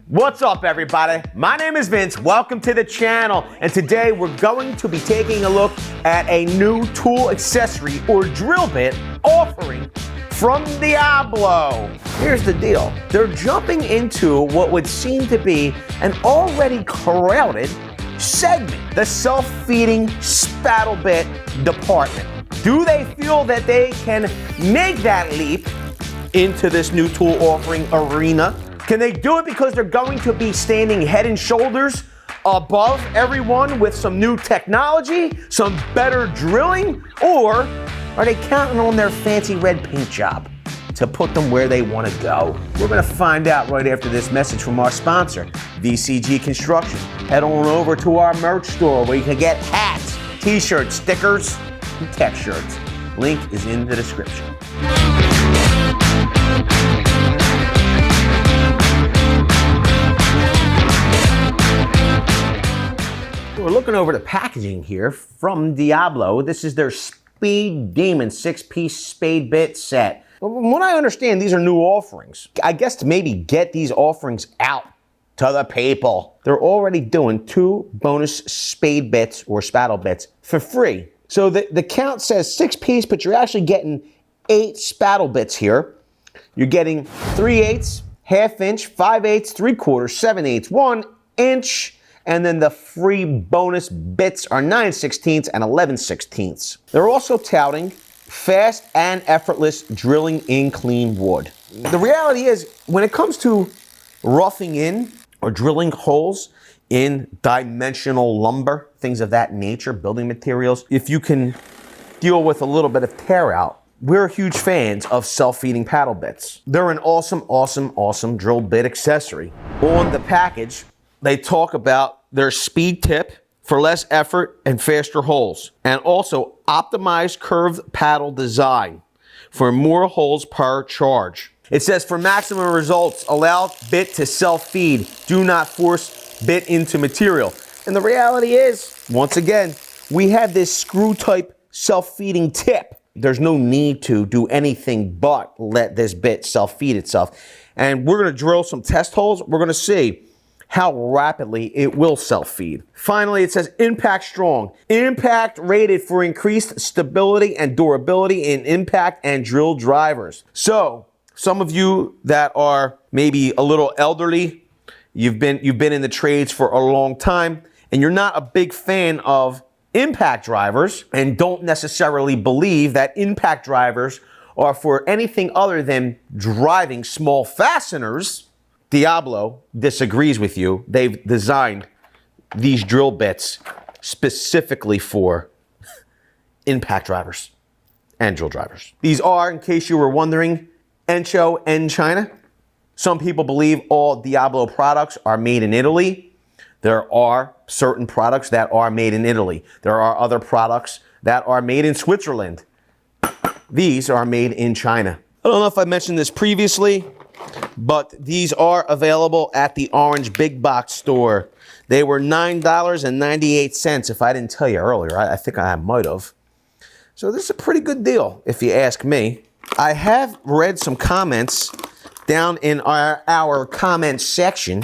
What's up, everybody? My name is Vince. Welcome to the channel. And today we're going to be taking a look at a new tool accessory or drill bit offering from Diablo. Here's the deal. They're jumping into what would seem to be an already crowded segment, the self-feeding spattle bit department. Do they feel that they can make that leap into this new tool offering arena? Can they do it because they're going to be standing head and shoulders above everyone with some new technology, some better drilling, or are they counting on their fancy red paint job to put them where they want to go? We're going to find out right after this message from our sponsor, VCG Construction. Head on over to our merch store where you can get hats, t-shirts, stickers, and tech shirts. Link is in the description. We're looking over the packaging here from Diablo. This is their SpeedDemon 6-piece spade bit set. From what I understand, these are new offerings. I guess to maybe get these offerings out to the people. They're already doing 2 bonus spade bits or spattle bits for free. So the count says 6-piece, but you're actually getting 8 spattle bits here. You're getting 3/8, ½ inch, 5/8, 3/4, 7/8, 1 inch. And then the free bonus bits are 9/16 and 11/16. They're also touting fast and effortless drilling in clean wood. The reality is, when it comes to roughing in or drilling holes in dimensional lumber, things of that nature, building materials, if you can deal with a little bit of tear out, we're huge fans of self-feeding paddle bits. They're an awesome drill bit accessory. On the package, they talk about their speed tip for less effort and faster holes, and also optimized curved paddle design for more holes per charge. It says for maximum results, allow bit to self-feed. Do not force bit into material. And the reality is, once again, we have this screw type self-feeding tip. There's no need to do anything but let this bit self-feed itself. And we're gonna drill some test holes. We're gonna see how rapidly it will self-feed. Finally, it says impact strong. Impact rated for increased stability and durability in impact and drill drivers. So, some of you that are maybe a little elderly, you've been in the trades for a long time, and you're not a big fan of impact drivers and don't necessarily believe that impact drivers are for anything other than driving small fasteners, Diablo disagrees with you. They've designed these drill bits specifically for impact drivers and drill drivers. These are, in case you were wondering, Encho and China. Some people believe all Diablo products are made in Italy. There are certain products that are made in Italy. There are other products that are made in Switzerland. These are made in China. I don't know if I mentioned this previously, but these are available at the Orange Big Box store. They were $9.98, if I didn't tell you earlier. I think I might have. So this is a pretty good deal, if you ask me. I have read some comments down in our comment section,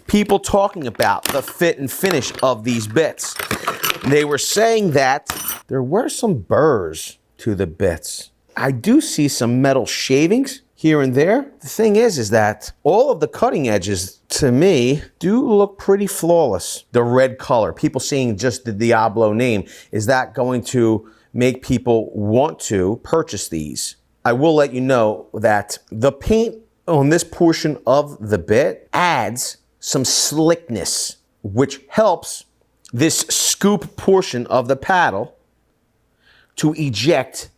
people talking about the fit and finish of these bits. They were saying that there were some burrs to the bits. I do see some metal shavings here and there. The thing is that all of the cutting edges, to me, do look pretty flawless. The red color, people seeing just the Diablo name, is that going to make people want to purchase these? I will let you know that the paint on this portion of the bit adds some slickness, which helps this scoop portion of the paddle to eject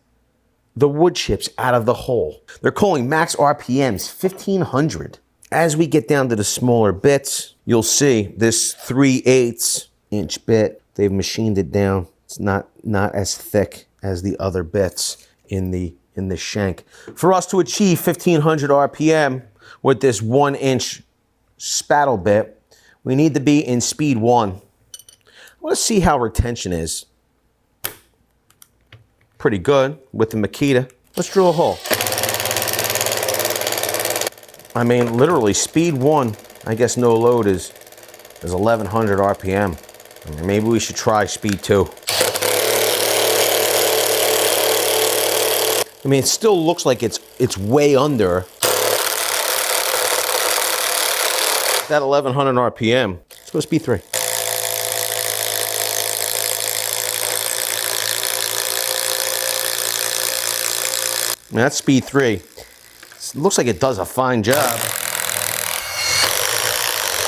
the wood chips out of the hole. They're calling max RPMs 1500. As we get down to the smaller bits, you'll see this 3/8 inch bit. They've machined it down. It's not as thick as the other bits in the shank. For us to achieve 1500 RPM with this 1 inch spattle bit, we need to be in speed 1. Let's see how retention is. Pretty good with the Makita. Let's drill a hole. I mean, literally speed 1 I guess no load is 1100 RPM. Maybe we should try speed 2. I mean, it still looks like it's way under that 1100 RPM. Let's go speed 3. I mean, that's speed 3. It looks like it does a fine job.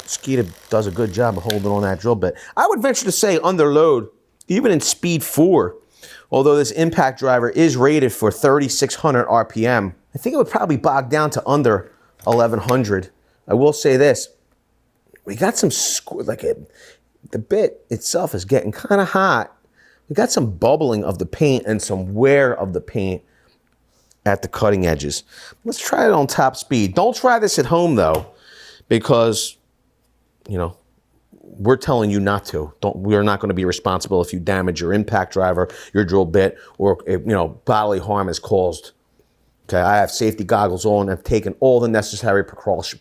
Skeeter does a good job of holding on that drill bit. I would venture to say under load, even in speed 4, although this impact driver is rated for 3600 RPM, I think it would probably bog down to under 1100. I will say this, we got some, the bit itself is getting kind of hot. We got some bubbling of the paint and some wear of the paint at the cutting edges. Let's try it on top speed. Don't try this at home though, because, you know, we're telling you not to. We're not going to be responsible if you damage your impact driver, your drill bit, or if, you know, bodily harm is caused. Okay, I have safety goggles on. I've taken all the necessary precautions.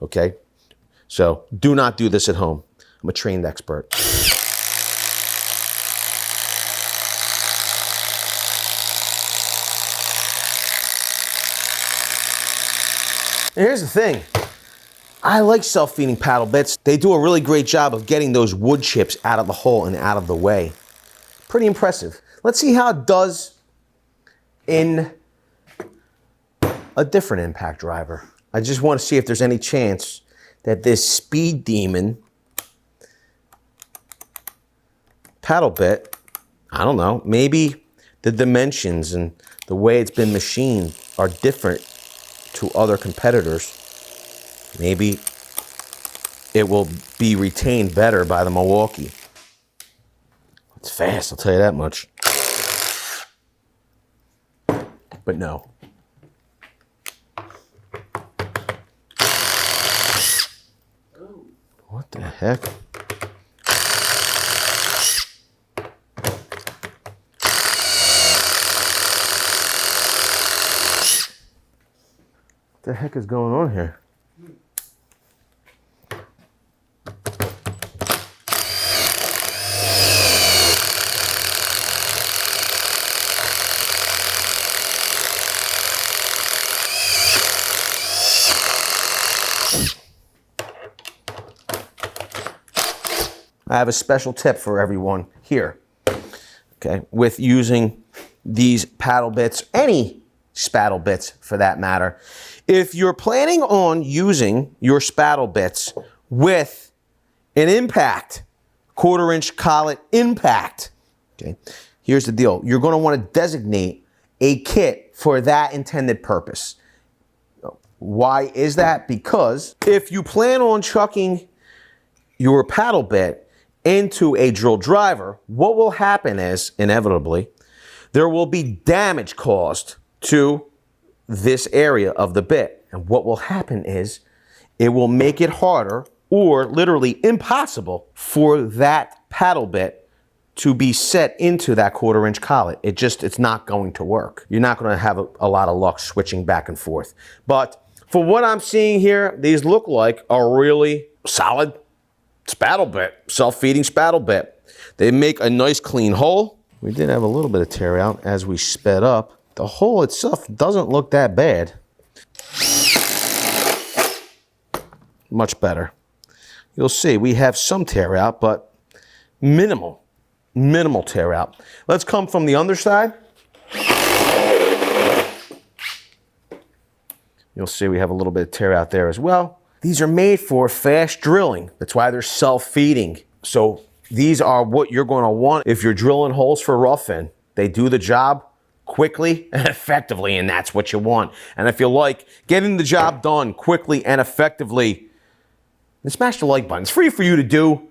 Okay, so do not do this at home. I'm a trained expert. And here's the thing. I like self-feeding paddle bits. They do a really great job of getting those wood chips out of the hole and out of the way. Pretty impressive. Let's see how it does in a different impact driver. I just want to see if there's any chance that this SpeedDemon paddle bit, I don't know, maybe the dimensions and the way it's been machined are different to other competitors. Maybe it will be retained better by the Milwaukee. It's fast, I'll tell you that much. But no. What the heck? What the heck is going on here? I have a special tip for everyone here, okay, with using these paddle bits, any spaddle bits for that matter. If you're planning on using your spaddle bits with an impact, 1/4-inch collet impact, okay, here's the deal. You're going to want to designate a kit for that intended purpose. Why is that? Because if you plan on chucking your paddle bit into a drill driver, what will happen is, inevitably, there will be damage caused to this area of the bit. And what will happen is, it will make it harder or literally impossible for that paddle bit to be set into that 1/4-inch collet. It's not going to work. You're not going to have a lot of luck switching back and forth. But for what I'm seeing here, these look like a really solid spaddle bit, self-feeding spaddle bit. They make a nice clean hole. We did have a little bit of tear out as we sped up. The hole itself doesn't look that bad. Much better. You'll see we have some tear out, but minimal tear out. Let's come from the underside. You'll see we have a little bit of tear out there as well. These are made for fast drilling. That's why they're self-feeding. So these are what you're going to want if you're drilling holes for rough-in. They do the job quickly and effectively, and that's what you want. And if you like getting the job done quickly and effectively, then smash the like button. It's free for you to do,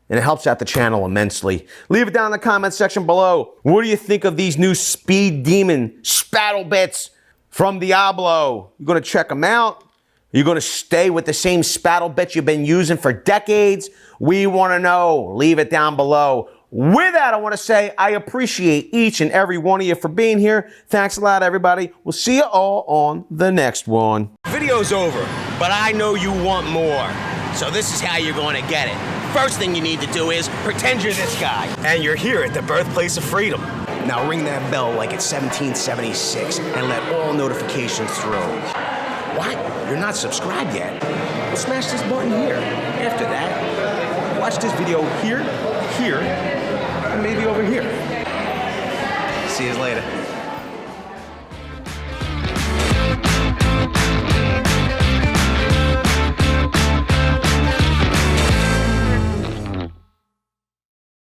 and it helps out the channel immensely. Leave it down in the comment section below. What do you think of these new SpeedDemon spaddle bits from Diablo? You're going to check them out? You're going to stay with the same spaddle bit you've been using for decades? We want to know. Leave it down below. With that, I want to say I appreciate each and every one of you for being here. Thanks a lot, everybody. We'll see you all on the next one. Video's over, but I know you want more. So this is how you're going to get it. First thing you need to do is pretend you're this guy. And you're here at the birthplace of freedom. Now ring that bell like it's 1776 and let all notifications through. What? You're not subscribed yet? Well, smash this button here. After that, watch this video here, and maybe over here. See you later.